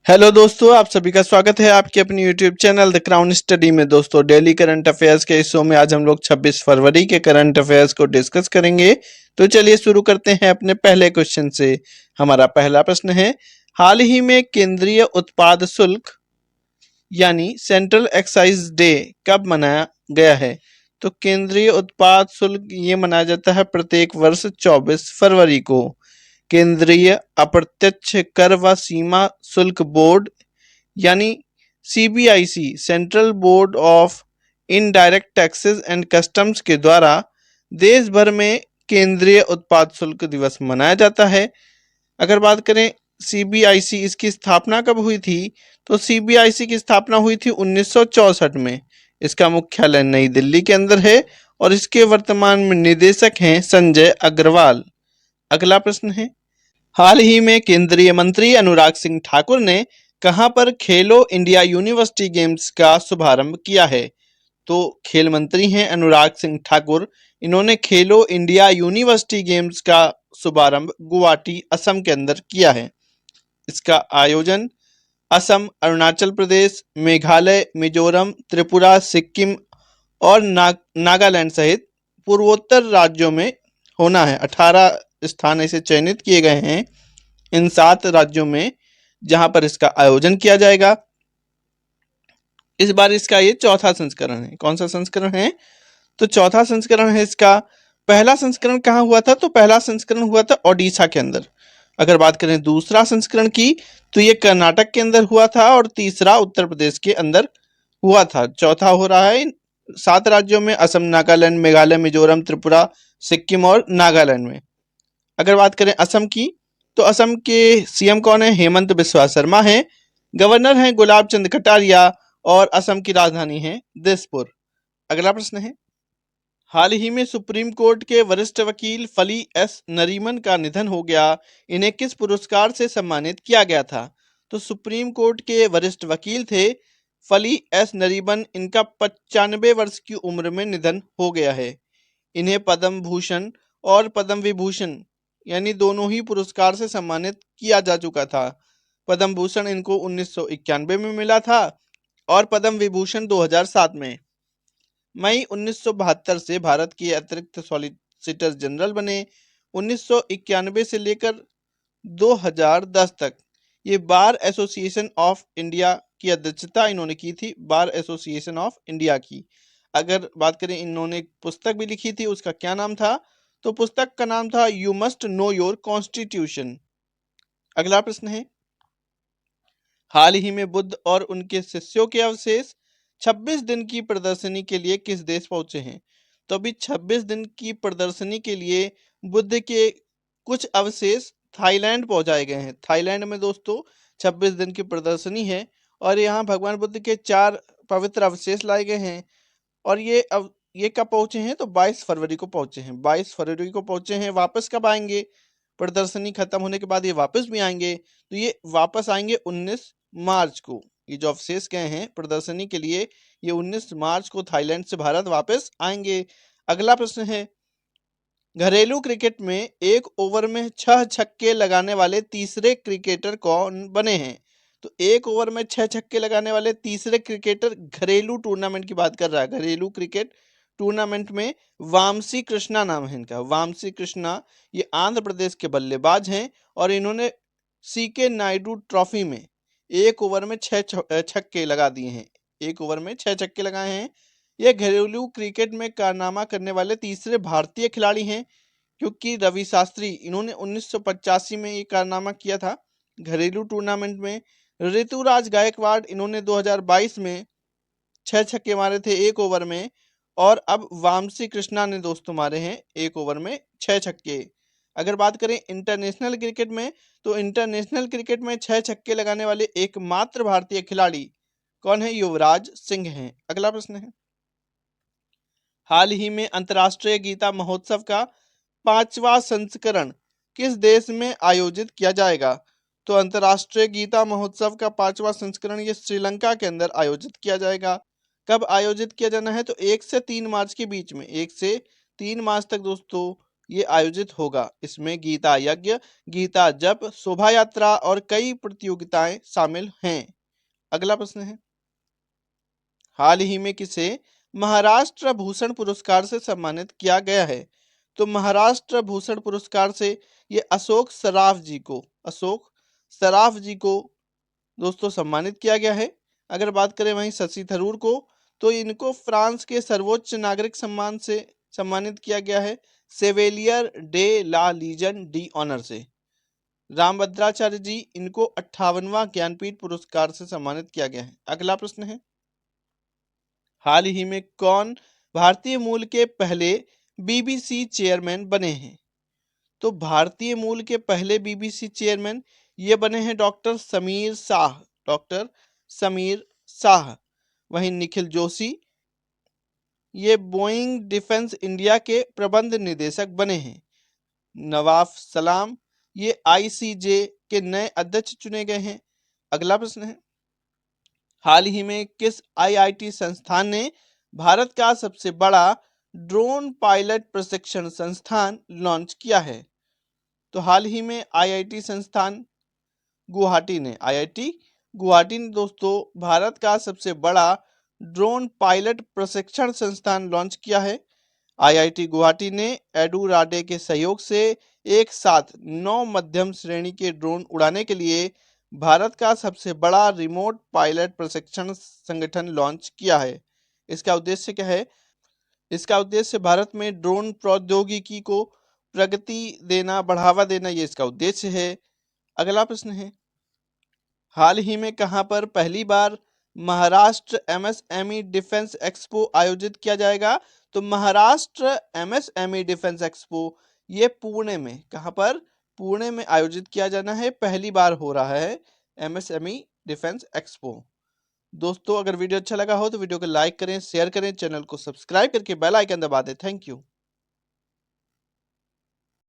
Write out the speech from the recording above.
Hello दोस्तों, आप सभी का स्वागत है आपके अपने YouTube channel the crown study में। दोस्तों, डेली करंट अफेयर्स के इस शो में आज हम लोग 26 फरवरी के करंट अफेयर्स को डिस्कस करेंगे। तो चलिए शुरू करते हैं अपने पहले क्वेश्चन से। हमारा पहला प्रश्न है, हाल ही में केंद्रीय उत्पाद शुल्क यानी सेंट्रल एक्साइज डे कब मनाया गया है? तो केंद्रीय उत्पाद शुल्क ये मनाया जाता है प्रत्येक वर्ष 24 फरवरी को। केंद्रीय अप्रत्यक्ष कर व सीमा शुल्क बोर्ड यानी CBIC central board of indirect taxes and customs के द्वारा देश भर में केंद्रीय उत्पाद शुल्क दिवस मनाया जाता है। अगर बात करें सीबीआईसी, इसकी स्थापना कब हुई थी? तो सीबीआईसी की स्थापना हुई थी 1964 में। इसका मुख्यालय नई दिल्ली के अंदर है और इसके वर्तमान में निदेशक हैं संजय अग्रवाल। अगला प्रश्न है, हाल ही में केंद्रीय मंत्री अनुराग सिंह ठाकुर ने कहां पर खेलो इंडिया यूनिवर्सिटी गेम्स का शुभारंभ किया है? तो खेल मंत्री हैं अनुराग सिंह ठाकुर। इन्होंने खेलो इंडिया यूनिवर्सिटी गेम्स का शुभारंभ गुवाहाटी असम के अंदर किया है। इसका आयोजन असम, अरुणाचल प्रदेश, मेघालय, मिजोरम, त्रिपुरा, सिक्किम और नागालैंड सहित पूर्वोत्तर राज्यों में होना है। 18 स्थान ऐसे चयनित किए गए हैं इन 7 राज्यों में जहां पर इसका आयोजन किया जाएगा। इस बार इसका ये चौथा संस्करण है। कौन सा संस्करण है? तो चौथा संस्करण है इसका। पहला संस्करण कहाँ हुआ था? तो पहला संस्करण हुआ था ओडिशा के अंदर। अगर बात करें दूसरा संस्करण की, तो ये कर्नाटक के अंदर हुआ था और तीसरा उत्तर प्रदेश के अंदर हुआ था। चौथा हो रहा है 7 राज्यों में, असम, नागालैंड, मेघालय, मिजोरम, त्रिपुरा, सिक्किम और नागालैंड में। अगर बात करें असम की, तो असम के सीएम कौन है? हेमंत बिस्वा शर्मा है। गवर्नर हैं गुलाब चंद कटारिया और असम की राजधानी है दिसपुर। अगला प्रश्न है, हाल ही में सुप्रीम कोर्ट के वरिष्ठ वकील फली एस नरीमन का निधन हो गया। इन्हें किस पुरस्कार से सम्मानित किया गया था? तो सुप्रीम कोर्ट के वरिष्ठ वकील थे फली एस नरीमन। इनका 95 वर्ष की उम्र में निधन हो गया है। इन्हें पद्म भूषण और पद्म विभूषण यानी दोनों ही पुरस्कार से सम्मानित किया जा चुका था। पद्म भूषण इनको 1991 में मिला था और पद्म विभूषण 2007 में। मई 1972 से भारत के अतिरिक्त सॉलिसिटर जनरल बने। 1991 से लेकर 2010 तक ये बार एसोसिएशन ऑफ इंडिया की अध्यक्षता इन्होंने की थी, बार एसोसिएशन ऑफ इंडिया की। अगर बात करें, इन्होंने एक पुस्तक भी लिखी थी, उसका क्या नाम था? तो पुस्तक का नाम था you must know your constitution. अगला प्रश्न है, हाल ही में बुद्ध और उनके शिष्यों के अवशेष 26 दिन की प्रदर्शनी के लिए किस देश पहुंचे हैं? तो अभी 26 दिन की प्रदर्शनी के लिए बुद्ध के कुछ अवशेष थाईलैंड पहुंचाए गए हैं। थाईलैंड में दोस्तों 26 दिन की प्रदर्शनी है और यहाँ भगवान बुद्ध के 4 पवित्र अवशेष लाए गए हैं। और ये कब पहुंचे हैं? तो 22 फरवरी को पहुंचे हैं। 22 फरवरी को पहुंचे हैं। वापस कब आएंगे? प्रदर्शनी खत्म होने के बाद ये वापस भी आएंगे। तो ये वापस आएंगे 19 मार्च को। ये जो अवशेष गए हैं प्रदर्शनी के लिए, ये 19 मार्च को थाईलैंड से भारत वापस आएंगे। अगला प्रश्न है, घरेलू क्रिकेट में 1 ओवर में 6 छक्के लगाने वाले तीसरे क्रिकेटर कौन बने हैं? तो 1 ओवर में 6 छक्के लगाने वाले तीसरे क्रिकेटर, घरेलू टूर्नामेंट की बात कर रहा है, घरेलू क्रिकेट टूर्नामेंट में वामसी कृष्णा नाम है इनका। वामसी कृष्णा ये आंध्र प्रदेश के बल्लेबाज हैं और इन्होंने सीके नायडू ट्रॉफी में 1 ओवर में 6 छक्के लगा दिए हैं। 1 ओवर में 6 छक्के लगाए हैं। ये घरेलू क्रिकेट में कारनामा करने वाले तीसरे भारतीय खिलाड़ी हैं, क्योंकि रवि शास्त्री इन्होंने 1985 में ये कारनामा किया था घरेलू टूर्नामेंट में। ऋतुराज गायकवाड़ इन्होंने 2022 में 6 छक्के मारे थे 1 ओवर में। और अब वामसी कृष्णा ने दोस्तों मारे हैं 1 ओवर में 6 छक्के। अगर बात करें इंटरनेशनल क्रिकेट में, तो इंटरनेशनल क्रिकेट में 6 छक्के लगाने वाले एकमात्र भारतीय खिलाड़ी कौन है? युवराज सिंह हैं। अगला प्रश्न है, हाल ही में अंतर्राष्ट्रीय गीता महोत्सव का 5वां संस्करण किस देश में आयोजित किया जाएगा? तो अंतर्राष्ट्रीय गीता महोत्सव का 5वां संस्करण ये श्रीलंका के अंदर आयोजित किया जाएगा। कब आयोजित किया जाना है? तो 1 से 3 मार्च के बीच में, 1 से 3 मार्च तक दोस्तों ये आयोजित होगा। इसमें गीता यज्ञ, गीता जप, शोभा यात्रा और कई प्रतियोगिताएं शामिल हैं। अगला प्रश्न है, हाल ही में किसे महाराष्ट्र भूषण पुरस्कार से सम्मानित किया गया है? तो महाराष्ट्र भूषण पुरस्कार से ये अशोक सराफ जी को दोस्तों सम्मानित किया गया है। अगर बात करें वहीं शशि थरूर को, तो इनको फ्रांस के सर्वोच्च नागरिक सम्मान से सम्मानित किया गया है, Chevalier de la Legion d'Honneur से। रामभद्राचार्य जी, इनको 58वां ज्ञानपीठ पुरस्कार से सम्मानित किया गया है। अगला प्रश्न है, हाल ही में कौन भारतीय मूल के पहले बीबीसी चेयरमैन बने हैं? तो भारतीय मूल के पहले बीबीसी चेयरमैन ये बने हैं डॉक्टर समीर शाह। वहीं निखिल जोशी ये बोइंग डिफेंस इंडिया के प्रबंध निदेशक बने हैं। नवाफ सलाम ये आईसीजे के नए अध्यक्ष चुने गए हैं। अगला प्रश्न है, हाल ही में किस आईआईटी संस्थान ने भारत का सबसे बड़ा ड्रोन पायलट प्रशिक्षण संस्थान लॉन्च किया है? तो हाल ही में आईआईटी गुवाहाटी ने दोस्तों भारत का सबसे बड़ा ड्रोन पायलट प्रशिक्षण संस्थान लॉन्च किया है। आईआईटी गुवाहाटी ने एडुराडे के सहयोग से एक साथ 9 मध्यम श्रेणी के ड्रोन उड़ाने के लिए भारत का सबसे बड़ा रिमोट पायलट प्रशिक्षण संगठन लॉन्च किया है। इसका उद्देश्य क्या है? इसका उद्देश्य भारत में ड्रोन प्रौद्योगिकी को प्रगति देना, बढ़ावा देना, ये इसका उद्देश्य है। अगला प्रश्न है, हाल ही में कहां पर पहली बार महाराष्ट्र एमएसएमई डिफेंस एक्सपो आयोजित किया जाएगा? तो महाराष्ट्र एमएसएमई डिफेंस एक्सपो ये पुणे में, कहां पर? पुणे में आयोजित किया जाना है। पहली बार हो रहा है एमएसएमई डिफेंस एक्सपो। दोस्तों अगर वीडियो अच्छा लगा हो तो वीडियो को लाइक करें, शेयर करें, चैनल को सब्सक्राइब करके बेल आइकन दबा दें। Thank you.